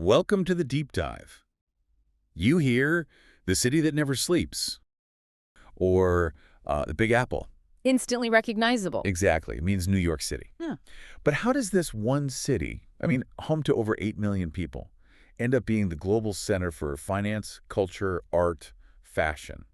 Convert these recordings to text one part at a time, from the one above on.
Welcome to the deep dive. You hear the city that never sleeps, or the Big Apple. Instantly recognizable. Exactly. It means New York City. Yeah. But how does this one city, home to over 8 million people, end up being the global center for finance, culture, art, fashion?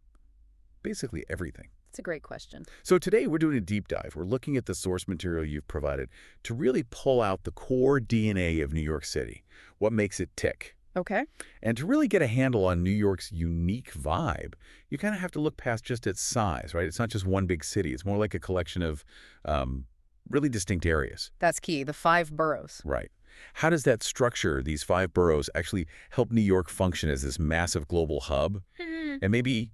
Basically everything. It's a great question. So today we're doing a deep dive. We're looking at the source material you've provided to really pull out the core DNA of New York City, what makes it tick. Okay. And to really get a handle on New York's unique vibe, you kind of have to look past just its size, right? It's not just one big city. It's more like a collection of really distinct areas. That's key. The 5 boroughs. Right. How does that structure, these 5 boroughs, actually help New York function as this massive global hub? And maybe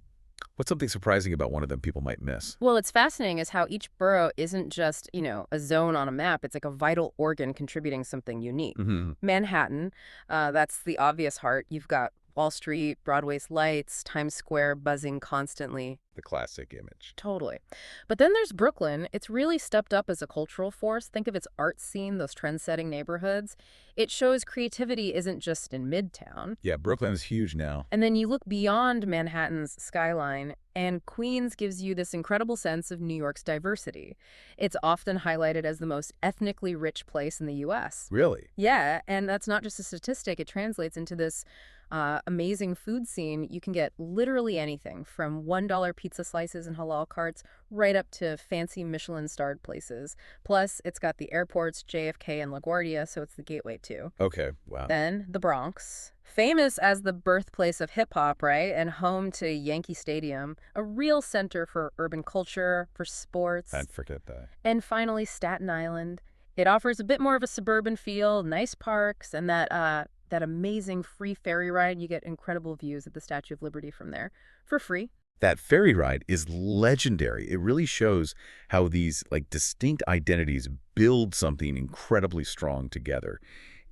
what's something surprising about one of them people might miss? Well, it's fascinating is how each borough isn't just, a zone on a map. It's like a vital organ contributing something unique. Manhattan, that's the obvious heart. You've got Wall Street, Broadway's lights, Times Square buzzing constantly. The classic image. Totally. But then there's Brooklyn. It's really stepped up as a cultural force. Think of its art scene, those trend-setting neighborhoods. It shows creativity isn't just in Midtown. Yeah, Brooklyn's huge now. And then you look beyond Manhattan's skyline, and Queens gives you this incredible sense of New York's diversity. It's often highlighted as the most ethnically rich place in the U.S. Really? Yeah, and that's not just a statistic. It translates into this amazing food scene. You can get literally anything from $1 pizza slices and halal carts right up to fancy Michelin-starred places. Plus, it's got the airports, JFK and LaGuardia, so it's the gateway too. Okay, wow. Then the Bronx, famous as the birthplace of hip-hop, right? And home to Yankee Stadium, a real center for urban culture, for sports. I'd forget that. And finally, Staten Island. It offers a bit more of a suburban feel, nice parks, and that amazing free ferry ride. You get incredible views of the Statue of Liberty from there for free. That ferry ride is legendary. It really shows how these distinct identities build something incredibly strong together,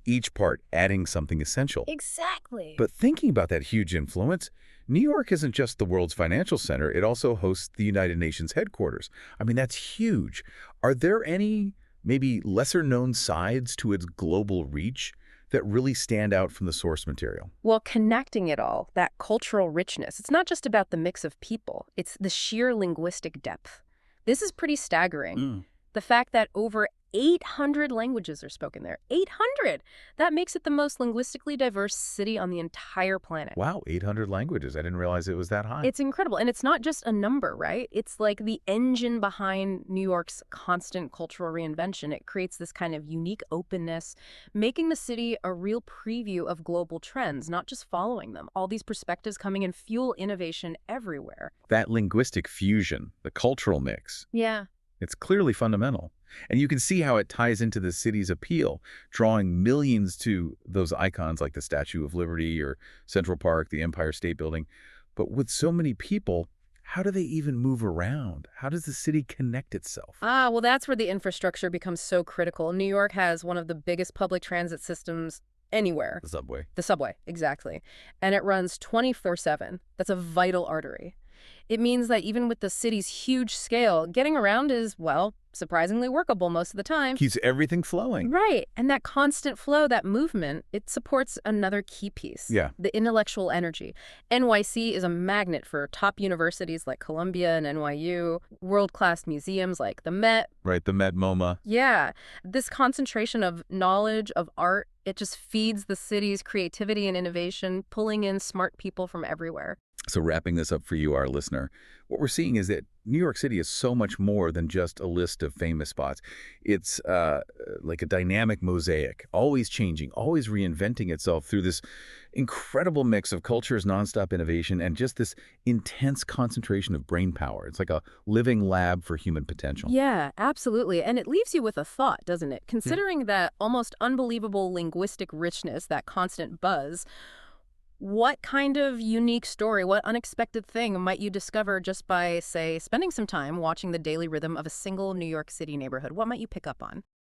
each part adding something essential. Exactly. But thinking about that huge influence, New York isn't just the world's financial center, it also hosts the United Nations headquarters. That's huge. Are there any maybe lesser-known sides to its global reach that really stand out from the source material? Well, connecting it all, that cultural richness, it's not just about the mix of people, it's the sheer linguistic depth. This is pretty staggering. The fact that over 800 languages are spoken there. 800! That makes it the most linguistically diverse city on the entire planet. Wow, 800 languages. I didn't realize it was that high. It's incredible. And it's not just a number, right? It's like the engine behind New York's constant cultural reinvention. It creates this kind of unique openness, making the city a real preview of global trends, not just following them. All these perspectives coming in fuel innovation everywhere. That linguistic fusion, the cultural mix, Yeah. it's clearly fundamental. And you can see how it ties into the city's appeal, drawing millions to those icons like the Statue of Liberty or Central Park, the Empire State Building. But with so many people, how do they even move around? How does the city connect itself? Well, that's where the infrastructure becomes so critical. New York has one of the biggest public transit systems anywhere. The subway. The subway, exactly. And it runs 24/7. That's a vital artery. It means that even with the city's huge scale, getting around is, well, surprisingly workable most of the time. Keeps everything flowing. Right. And that constant flow, that movement, it supports another key piece. Yeah. The intellectual energy. NYC is a magnet for top universities like Columbia and NYU, world-class museums like the Met. Right, the Met MoMA. Yeah. This concentration of knowledge, of art, it just feeds the city's creativity and innovation, pulling in smart people from everywhere. So wrapping this up for you, our listener, what we're seeing is that New York City is so much more than just a list of famous spots. It's like a dynamic mosaic, always changing, always reinventing itself through this incredible mix of cultures, nonstop innovation, and just this intense concentration of brain power. It's like a living lab for human potential. Yeah, absolutely. And it leaves you with a thought, doesn't it? Considering that almost unbelievable linguistic richness, that constant buzz, what kind of unique story, what unexpected thing might you discover just by, say, spending some time watching the daily rhythm of a single New York City neighborhood? What might you pick up on?